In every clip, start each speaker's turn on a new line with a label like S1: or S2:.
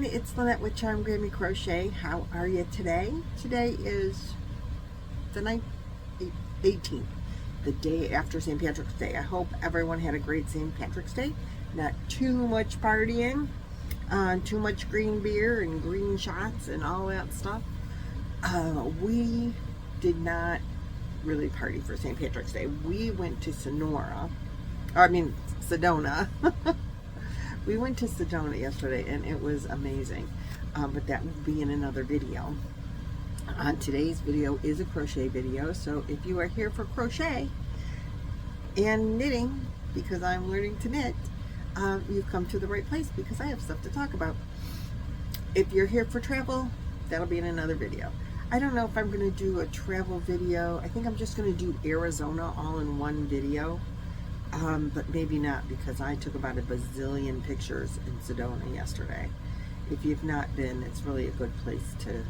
S1: everyone, it's Lynette with Charmed Grammy Crochet. How are you today? Today is the 18th, the day after St. Patrick's Day. I hope everyone had a great St. Patrick's Day. Not too much partying, too much green beer and green shots and all that stuff. We did not really party for St. Patrick's Day. We went to Sedona. We went to Sedona yesterday and it was amazing, but that will be in another video. Today's video is a crochet video, so if you are here for crochet and knitting, because I'm learning to knit, you've come to the right place because I have stuff to talk about. If you're here for travel, that'll be in another video. I don't know if I'm going to do a travel video. I think I'm just going to do Arizona all in one video. But maybe not, because I took about a bazillion pictures in Sedona yesterday. If you've not been, it's really a good place to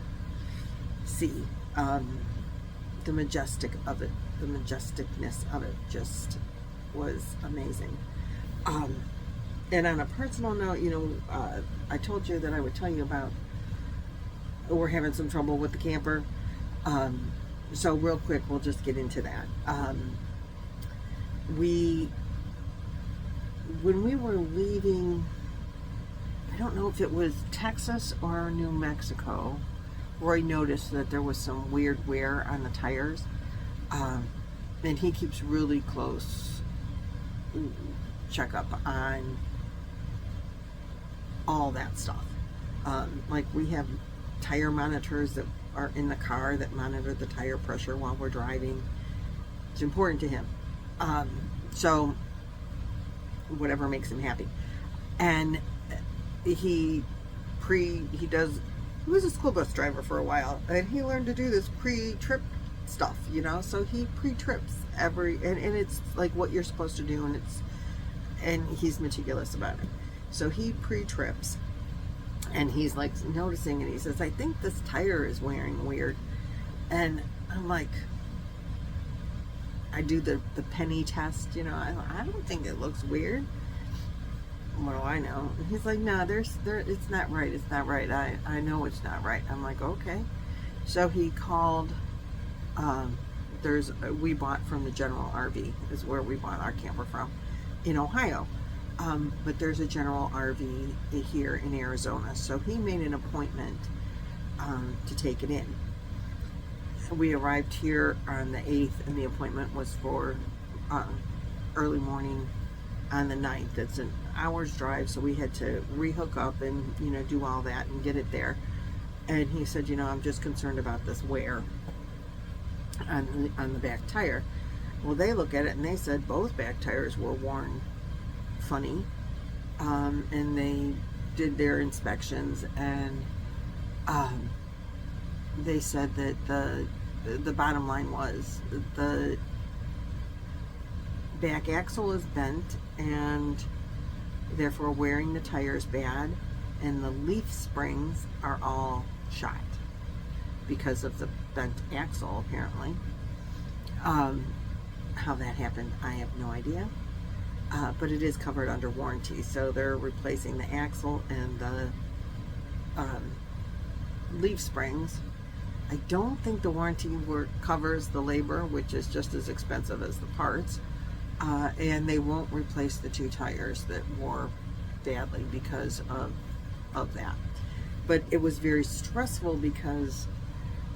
S1: see. The majestic of it, the majesticness of it just was amazing. And on a personal note, I told you that I would tell you about, we're having some trouble with the camper. So real quick, we'll just get into that. When we were leaving, I don't know if it was Texas or New Mexico, Roy noticed that there was some weird wear on the tires, and he keeps really close checkup on all that stuff. Like, we have tire monitors that are in the car that monitor the tire pressure while we're driving. It's important to him. So whatever makes him happy. And he was a school bus driver for a while, and he learned to do this pre-trip stuff, so he pre-trips and it's like what you're supposed to do, and he's meticulous about it. So he pre-trips, and he's like noticing, and he says, I think this tire is wearing weird. And I'm like, I do the penny test, I don't think it looks weird. What do I know? And he's like, no, it's not right. It's not right. I know it's not right. I'm like, okay. So he called, we bought from the General RV, is where we bought our camper from, in Ohio. But there's a General RV here in Arizona. So he made an appointment to take it in. We arrived here on the 8th, and the appointment was for early morning on the 9th. It's an hour's drive, so we had to rehook up and do all that and get it there. And he said, I'm just concerned about this wear on the back tire. Well, they look at it and they said both back tires were worn funny, and they did their inspections, and they said that the bottom line was the back axle is bent, and therefore wearing the tires bad, and the leaf springs are all shot because of the bent axle, apparently. How that happened, I have no idea. But it is covered under warranty, so they're replacing the axle and the leaf springs. I don't think the warranty covers the labor, which is just as expensive as the parts, and they won't replace the two tires that wore badly because of that. But it was very stressful because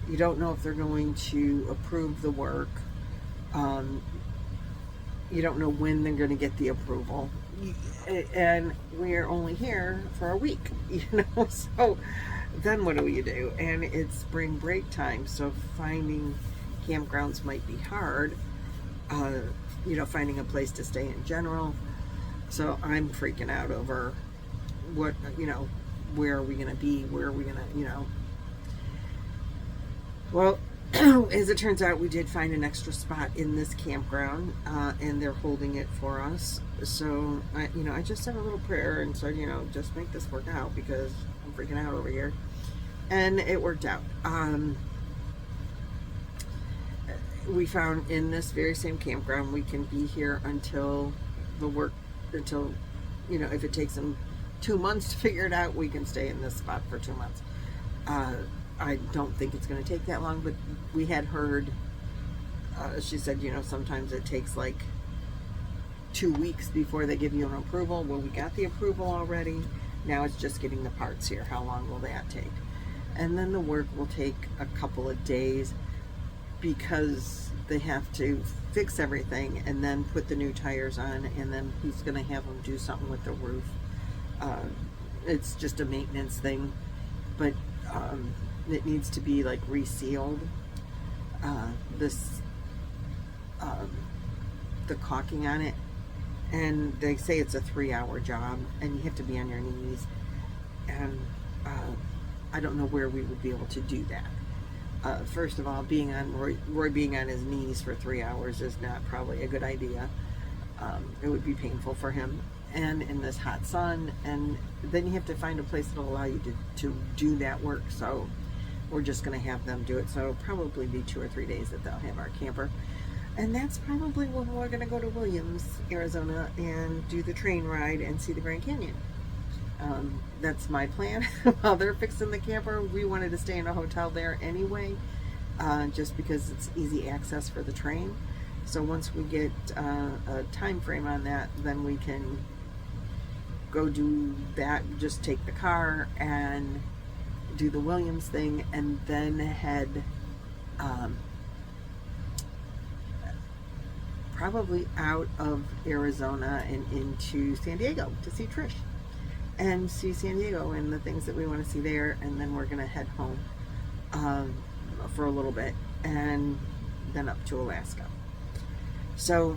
S1: you don't know if they're going to approve the work. You don't know when they're going to get the approval, and we're only here for a week, so then what do you do? And it's spring break time, so finding campgrounds might be hard, finding a place to stay in general. So I'm freaking out over what, where are we going to be? Where are we going to, Well, as it turns out, we did find an extra spot in this campground, and they're holding it for us. So, I just said a little prayer and said, just make this work out, because I'm freaking out over here. And it worked out. We found in this very same campground, we can be here until if it takes them 2 months to figure it out, we can stay in this spot for 2 months. I don't think it's going to take that long, but we had heard, she said, you know, sometimes it takes like 2 weeks before they give you an approval. Well, we got the approval already. Now it's just getting the parts here. How long will that take? And then the work will take a couple of days because they have to fix everything and then put the new tires on, and then he's going to have them do something with the roof. It's just a maintenance thing, but it needs to be like resealed. The caulking on it, and they say it's a 3-hour job, and you have to be on your knees, and I don't know where we would be able to do that. First of all, being on Roy being on his knees for 3 hours is not probably a good idea. It would be painful for him, and in this hot sun, and then you have to find a place that'll allow you to do that work. So we're just going to have them do it. So it'll probably be 2 or 3 days that they'll have our camper, and that's probably when we're going to go to Williams, Arizona, and do the train ride and see the Grand Canyon. That's my plan. While they're fixing the camper, we wanted to stay in a hotel there anyway, just because it's easy access for the train. So once we get a time frame on that, then we can go do that, just take the car and do the Williams thing, and then head probably out of Arizona and into San Diego to see Trish and see San Diego and the things that we want to see there, and then we're gonna head home for a little bit and then up to Alaska. So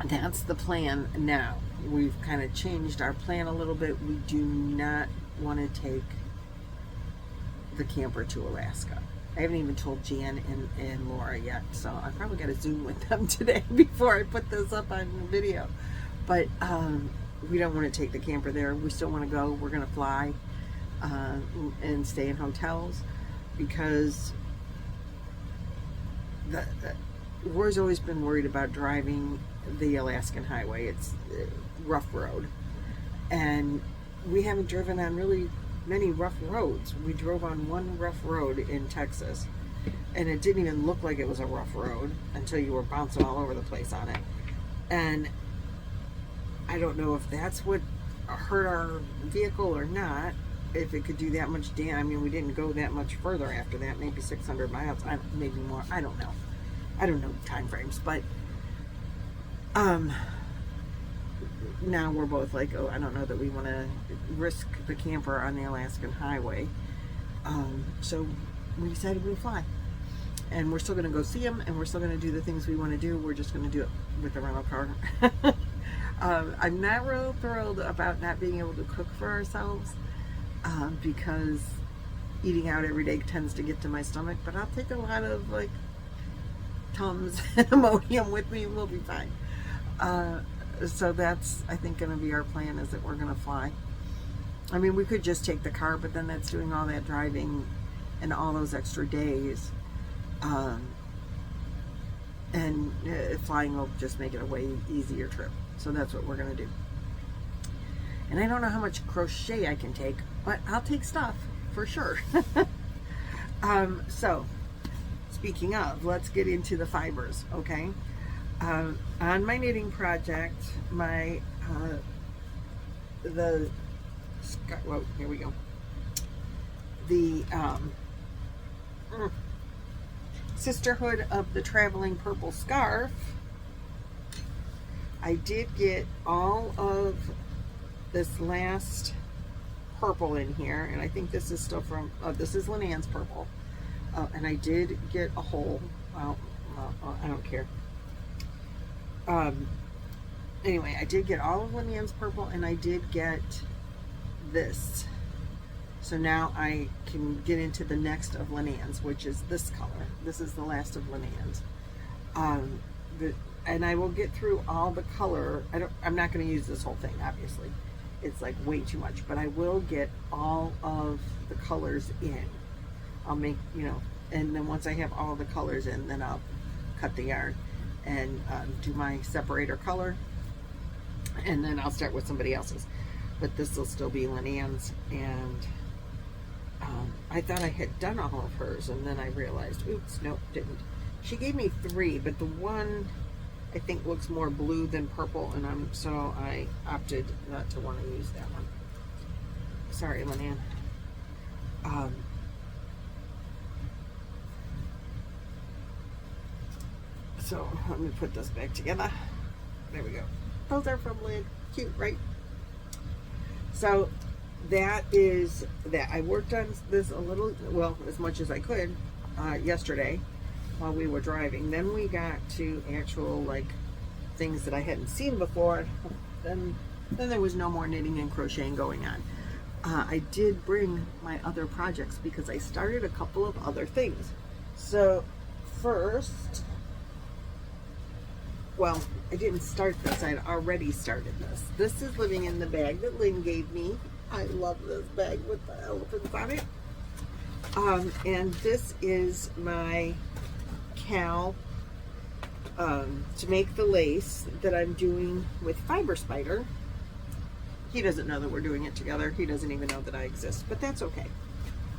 S1: that's the plan now. We've kind of changed our plan a little bit. We do not want to take the camper to Alaska. I haven't even told Jan and Laura yet, so I probably got to Zoom with them today before I put this up on video. But we don't want to take the camper there. We still want to go. We're going to fly and stay in hotels, because Roy's always been worried about driving the Alaskan highway. It's a rough road, and we haven't driven on really many rough roads. We drove on one rough road in Texas, and it didn't even look like it was a rough road until you were bouncing all over the place on it. And I don't know if that's what hurt our vehicle or not, if it could do that much damage. I mean, we didn't go that much further after that, maybe 600 miles, maybe more, I don't know. I don't know time frames, but now we're both like, oh, I don't know that we want to risk the camper on the Alaskan highway. So we decided we'd fly, and we're still going to go see him, and we're still going to do the things we want to do. We're just going to do it with the rental car. I'm not real thrilled about not being able to cook for ourselves, because eating out every day tends to get to my stomach, but I'll take a lot of like Tums and Imodium with me, and we'll be fine. So that's, I think, going to be our plan, is that we're going to fly. I mean, we could just take the car, but then that's doing all that driving and all those extra days. And flying will just make it a way easier trip. So that's what we're going to do. And I don't know how much crochet I can take, but I'll take stuff for sure. So speaking of, let's get into the fibers, okay? On my knitting project, my well, here we go. The Sisterhood of the Traveling Purple Scarf. I did get all of this last purple in here, and I think this is still from, this is Lynanne's purple, and I did get a whole, well, I don't care. Anyway, I did get all of Lynanne's purple, and I did get this. So now I can get into the next of Lynanne's, which is this color. This is the last of Lynanne's. And I will get through all the color. I'm not going to use this whole thing, obviously. It's like way too much, but I will get all of the colors in. I'll make, you know, and then once I have all the colors in, then I'll cut the yarn and do my separator color, and then I'll start with somebody else's. but this will still be Lynanne's, and I thought I had done all of hers, and then I realized, oops, nope, didn't. She gave me 3, but the one I think looks more blue than purple, and so I opted not to want to use that one. Sorry, Lynanne. So let me put this back together. There we go. Those are from Lynn. Cute, right? So that is that. I worked on this a little, well, as much as I could yesterday while we were driving. Then we got to actual like things that I hadn't seen before. Then there was no more knitting and crocheting going on. I did bring my other projects because I started a couple of other things. So first, well, I didn't start this. I had already started this. This is living in the bag that Lynn gave me. I love this bag with the elephants on it. And this is my cowl to make the lace that I'm doing with Fiber Spider. He doesn't know that we're doing it together. He doesn't even know that I exist, but that's okay.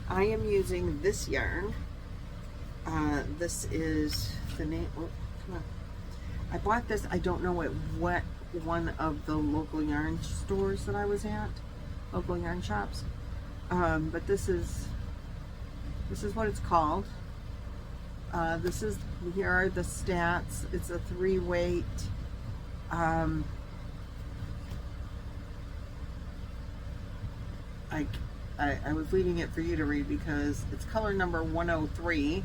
S1: I am using this yarn. This is the name. Oh, come on. I bought this. I don't know at what one of the local yarn stores that I was at, local yarn shops. But this is what it's called. Here are the stats. It's a 3-weight. I was leaving it for you to read because it's color number 103.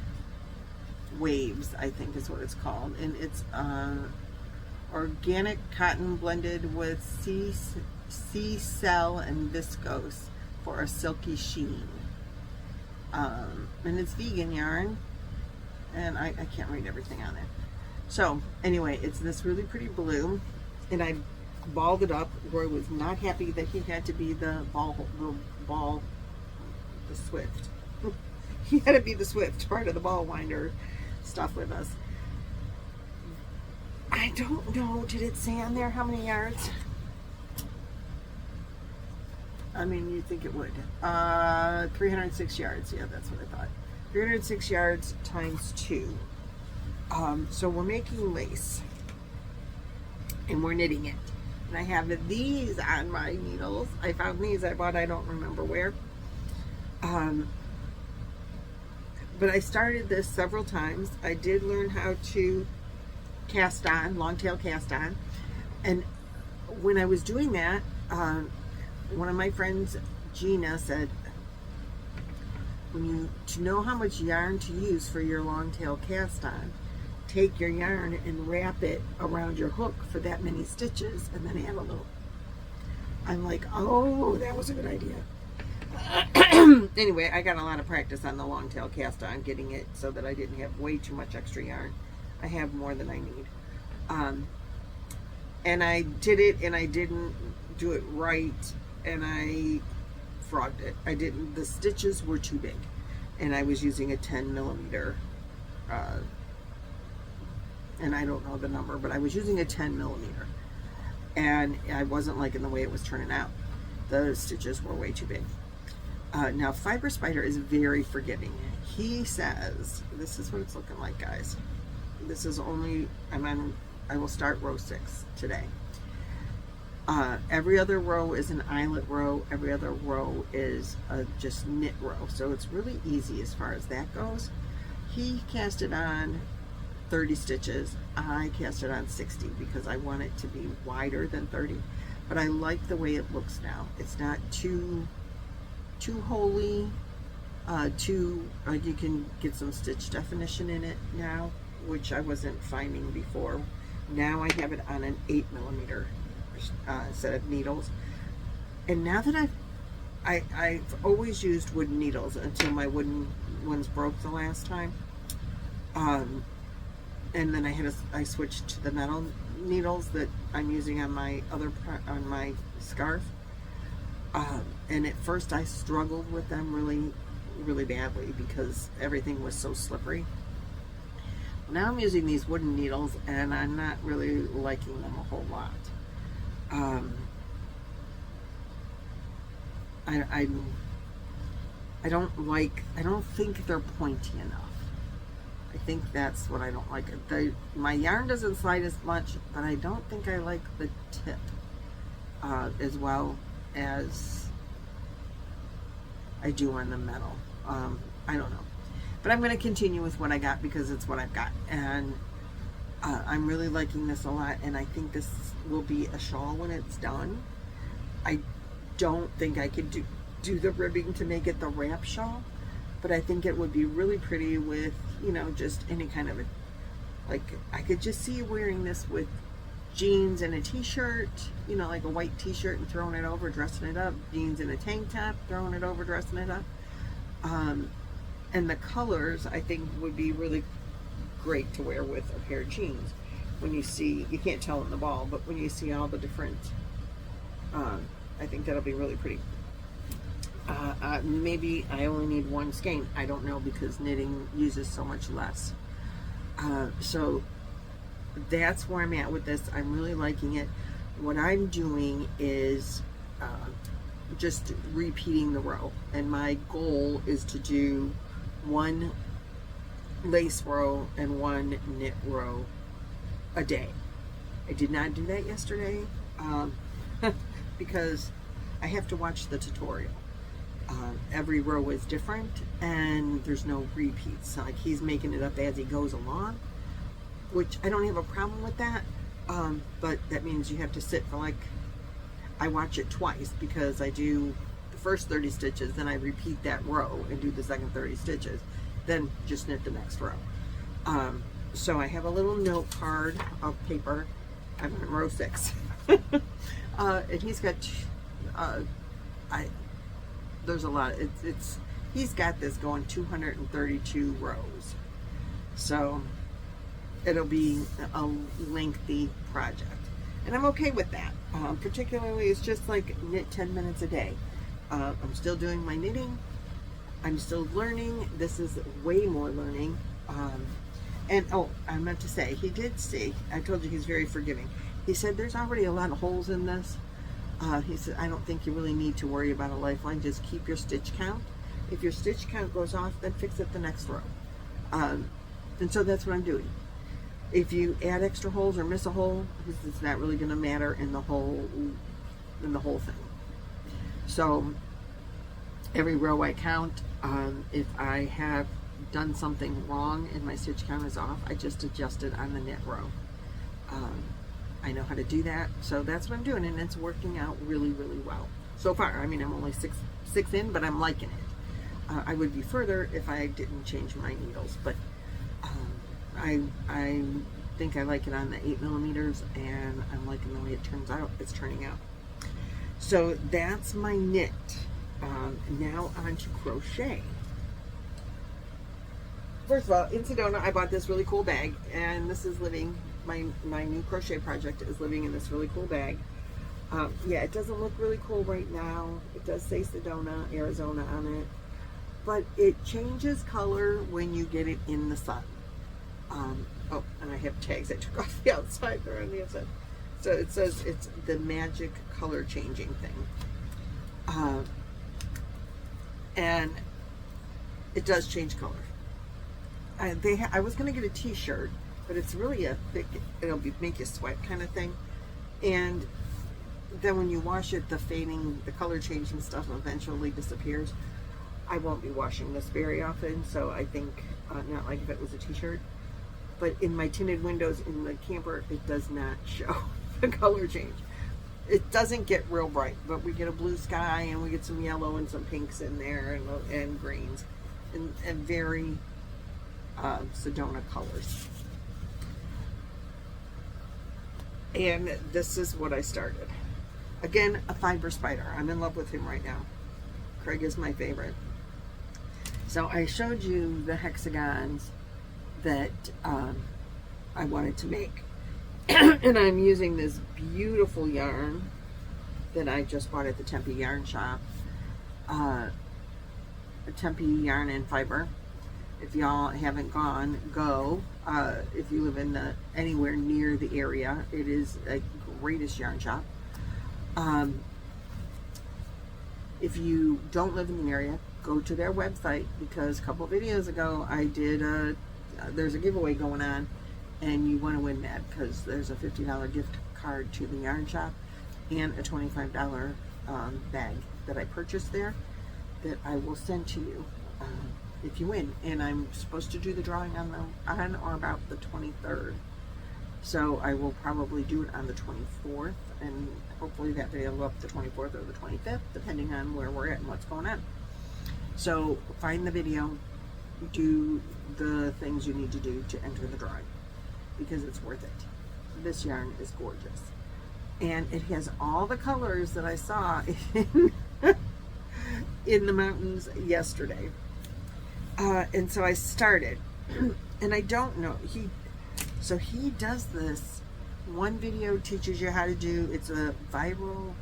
S1: Waves, I think is what it's called, and it's organic cotton blended with sea cell and viscose for a silky sheen. And it's vegan yarn, and I can't read everything on it. So anyway, it's this really pretty blue, and I balled it up. Roy was not happy that he had to be the swift. He had to be the swift part of the ball winder stuff with us. I don't know, did it say on there how many yards? I mean, you'd think it would. 306 yards. Yeah, that's what I thought. 306 yards times 2. So we're making lace, and we're knitting it. And I have these on my needles. I found these I bought, I don't remember where. But I started this several times. I did learn how to cast on, long tail cast on. And when I was doing that, one of my friends, Gina, said, to know how much yarn to use for your long tail cast on, take your yarn and wrap it around your hook for that many stitches, and then add a little. I'm like, oh, that was a good idea. Anyway, I got a lot of practice on the long tail cast on, getting it so that I didn't have way too much extra yarn. I have more than I need. And I did it, and I didn't do it right, and I frogged it. The stitches were too big, and I was using a 10 millimeter, and I don't know the number, but I was using a 10 millimeter, and I wasn't liking the way it was turning out. The stitches were way too big. Now, Fiber Spider is very forgiving. He says, this is what it's looking like, guys. This is only, I will start row 6 today. Every other row is an eyelet row. Every other row is a just knit row. So it's really easy as far as that goes. He cast it on 30 stitches. I cast it on 60 because I want it to be wider than 30. But I like the way it looks now. It's not too holy, you can get some stitch definition in it now, which I wasn't finding before. Now I have it on an 8 millimeter set of needles, and now that I've always used wooden needles until my wooden ones broke the last time, and then I switched to the metal needles that I'm using on my on my scarf. And at first I struggled with them really badly because everything was so slippery. Now I'm using these wooden needles, and I'm not really liking them a whole lot. I don't think they're pointy enough. I think that's what I don't like. My yarn doesn't slide as much, but I don't think I like the tip as well as I do on the metal. I don't know. But I'm going to continue with what I got because it's what I've got. And I'm really liking this a lot. And I think this will be a shawl when it's done. I don't think I could do the ribbing to make it the wrap shawl. But I think it would be really pretty with, you know, just any kind of like, I could just see you wearing this with jeans and a t-shirt, you know, like a white t-shirt and throwing it over, dressing it up, jeans and a tank top, throwing it over, dressing it up. And the colors, I think, would be really great to wear with a pair of jeans. When you see, you can't tell in the ball, but when you see all the different, I think that'll be really pretty. Maybe I only need one skein. I don't know, because knitting uses so much less. So that's where I'm at with this. I'm really liking it. What I'm doing is just repeating the row, and my goal is to do one lace row and one knit row a day. I did not do that yesterday because I have to watch the tutorial. Every row is different and there's no repeats. Like, he's making it up as he goes along, which I don't have a problem with that, but that means you have to sit for, like, I watch it twice, because I do the first 30 stitches, then I repeat that row and do the second 30 stitches, then just knit the next row. So I have a little note card of paper. I'm on row 6. And he's got there's a lot. He's got this going 232 rows, so it'll be a lengthy project, and I'm okay with that. Particularly, it's just like knit 10 minutes a day. I'm still doing my knitting. I'm still learning. This is way more learning. And oh, I meant to say, he did see, I told you he's very forgiving. He said there's already a lot of holes in this. He said, I don't think you really need to worry about a lifeline. Just keep your stitch count. If your stitch count goes off, then fix it the next row. And so that's what I'm doing. If you add extra holes or miss a hole, it's not really going to matter in the whole thing. So every row I count. If I have done something wrong and my stitch count is off, I just adjust it on the knit row. I know how to do that, so that's what I'm doing, and it's working out really, really well so far. I mean, I'm only six in, but I'm liking it. I would be further if I didn't change my needles, but I think I like it on the 8mm, and I'm liking the way it turns out. It's turning out. So that's my knit. Now on to crochet. First of all, in Sedona, I bought this really cool bag, and this is living. My new crochet project is living in this really cool bag. Yeah, it doesn't look really cool right now. It does say Sedona, Arizona on it, but it changes color when you get it in the sun. Oh, and I have tags I took off the outside. They're on the outside. So it says it's the magic color changing thing. And it does change color. I was going to get a t-shirt, but it's really a thick, it'll make you sweat kind of thing. And then when you wash it, the fading, the color changing stuff eventually disappears. I won't be washing this very often, so I think not like if it was a t-shirt. But in my tinted windows in the camper, it does not show the color change. It doesn't get real bright, but we get a blue sky and we get some yellow and some pinks in there, and greens, and very Sedona colors. And this is what I started. Again, a fiber spider. I'm in love with him right now. Craig is my favorite. So I showed you the hexagons that I wanted to make. And I'm using this beautiful yarn that I just bought at the Tempe Yarn Shop. Tempe Yarn and Fiber. If y'all haven't gone, go. If you live in anywhere near the area, it is a greatest yarn shop. If you don't live in the area, go to their website, because a couple of videos ago I did there's a giveaway going on, and you want to win that because there's a $50 gift card to the yarn shop and a $25 bag that I purchased there that I will send to you if you win. And I'm supposed to do the drawing on or about the 23rd. So I will probably do it on the 24th, and hopefully that video will go up the 24th or the 25th, depending on where we're at and what's going on. So find the video, do the things you need to do to enter the drawing, because it's worth it. This yarn is gorgeous. And it has all the colors that I saw in the mountains yesterday. And so I started, and I don't know, so he does this. One video teaches you how to do, it's a viral,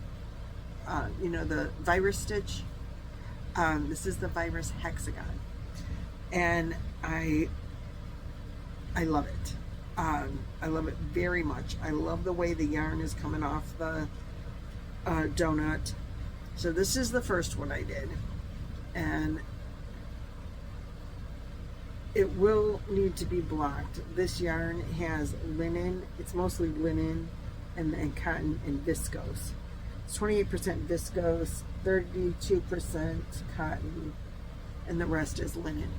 S1: you know, the virus stitch. This is the virus hexagon, and I love it. I love it very much. I love the way the yarn is coming off the donut. So this is the first one I did, and it will need to be blocked. This yarn has linen, it's mostly linen and cotton and viscose. It's 28% viscose, 32% cotton, and the rest is linen.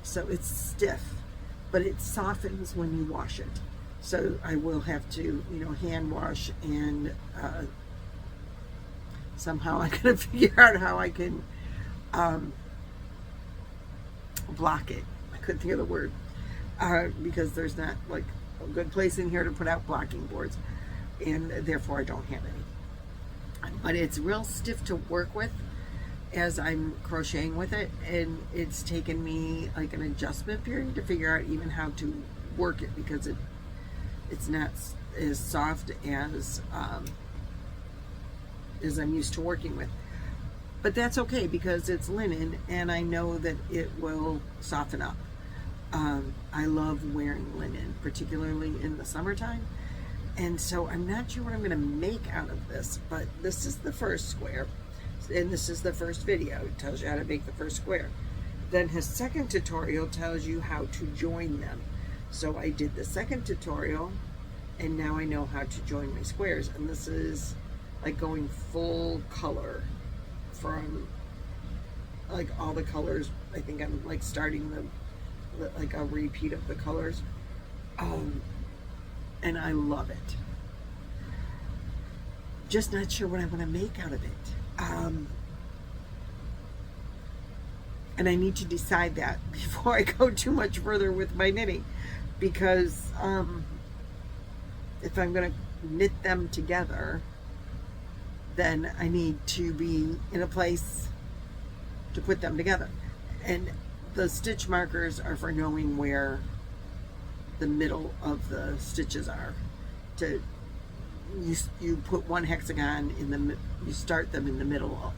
S1: So it's stiff, but it softens when you wash it. So I will have to, you know, hand wash, and somehow I'm gonna figure out how I can block it. Couldn't think of the word because there's not like a good place in here to put out blocking boards, and therefore I don't have any. But it's real stiff to work with as I'm crocheting with it, and it's taken me like an adjustment period to figure out even how to work it, because it's not as soft as I'm used to working with. But that's okay, because it's linen and I know that it will soften up. I love wearing linen, particularly in the summertime. And so I'm not sure what I'm going to make out of this, but this is the first square, and this is the first video. It tells you how to make the first square. Then his second tutorial tells you how to join them. So I did the second tutorial, and now I know how to join my squares. And this is like going full color from like all the colors. I think I'm like starting like a repeat of the colors, and I love it. Just not sure what I want to make out of it, and I need to decide that before I go too much further with my knitting, because if I'm going to knit them together, then I need to be in a place to put them together. And the stitch markers are for knowing where the middle of the stitches are. You put one hexagon in the, you start them in the middle.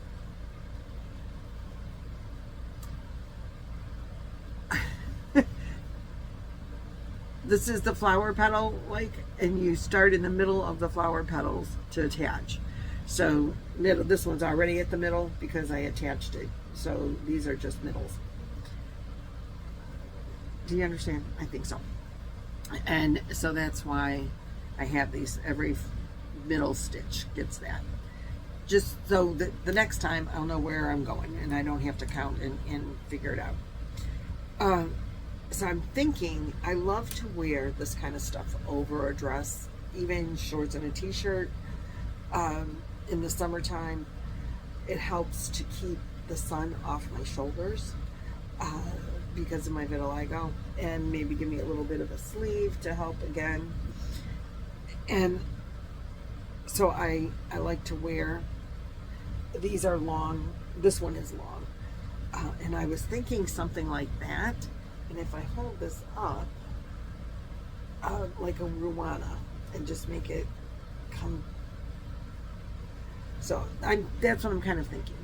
S1: This is the flower petal, like, and you start in the middle of the flower petals to attach. So this one's already at the middle because I attached it. So these are just middles. Do you understand? I think so. And so that's why I have these. Every middle stitch gets that. Just so that the next time I'll know where I'm going and I don't have to count and figure it out. So I'm thinking I love to wear this kind of stuff over a dress, even shorts and a t-shirt. In the summertime, it helps to keep the sun off my shoulders because of my vitiligo, and maybe give me a little bit of a sleeve to help again. And so I like to wear, these are long, this one is long, and I was thinking something like that. And if I hold this up like a ruana and just make it come, so that's what I'm kind of thinking.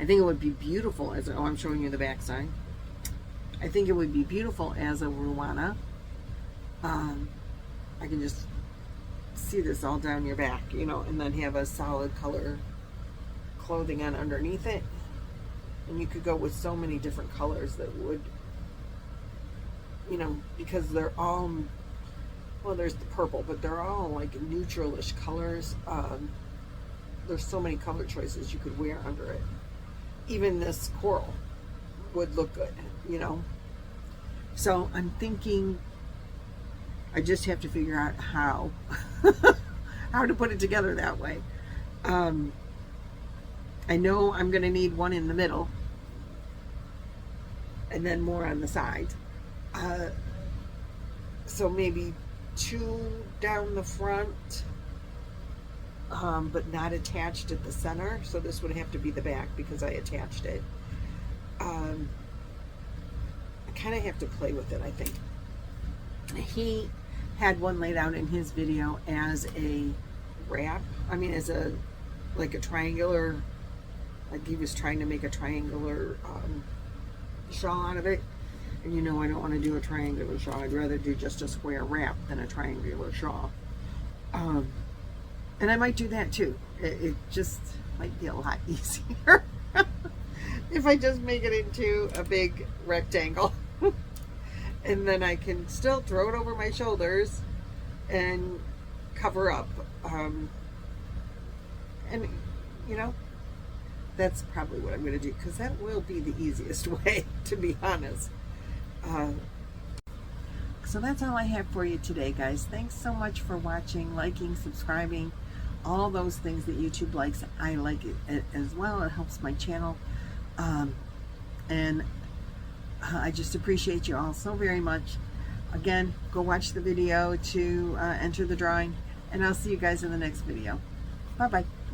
S1: I think it would be beautiful as, oh, I'm showing you the back side. I think it would be beautiful as a ruana. I can just see this all down your back, you know, and then have a solid color clothing on underneath it. And you could go with so many different colors that would, you know, because they're all, well, there's the purple, but they're all like neutralish colors. There's so many color choices you could wear under it. Even this coral would look good, you know. So I'm thinking I just have to figure out how how to put it together that way. I know I'm going to need one in the middle and then more on the side. So maybe 2 down the front, but not attached at the center. So this would have to be the back because I attached it. I kind of have to play with it, I think. He had one laid out in his video as a wrap. I mean, as a, like a triangular, like he was trying to make a triangular shawl out of it. And you know I don't want to do a triangular shawl. I'd rather do just a square wrap than a triangular shawl. And I might do that too. It just might be a lot easier if I just make it into a big rectangle. And then I can still throw it over my shoulders and cover up. And, you know, that's probably what I'm going to do, because that will be the easiest way, to be honest. So that's all I have for you today, guys. Thanks so much for watching, liking, subscribing, all those things that YouTube likes. I like it as well. It helps my channel. And I just appreciate you all so very much. Again, go watch the video to enter the drawing, and I'll see you guys in the next video. Bye-bye.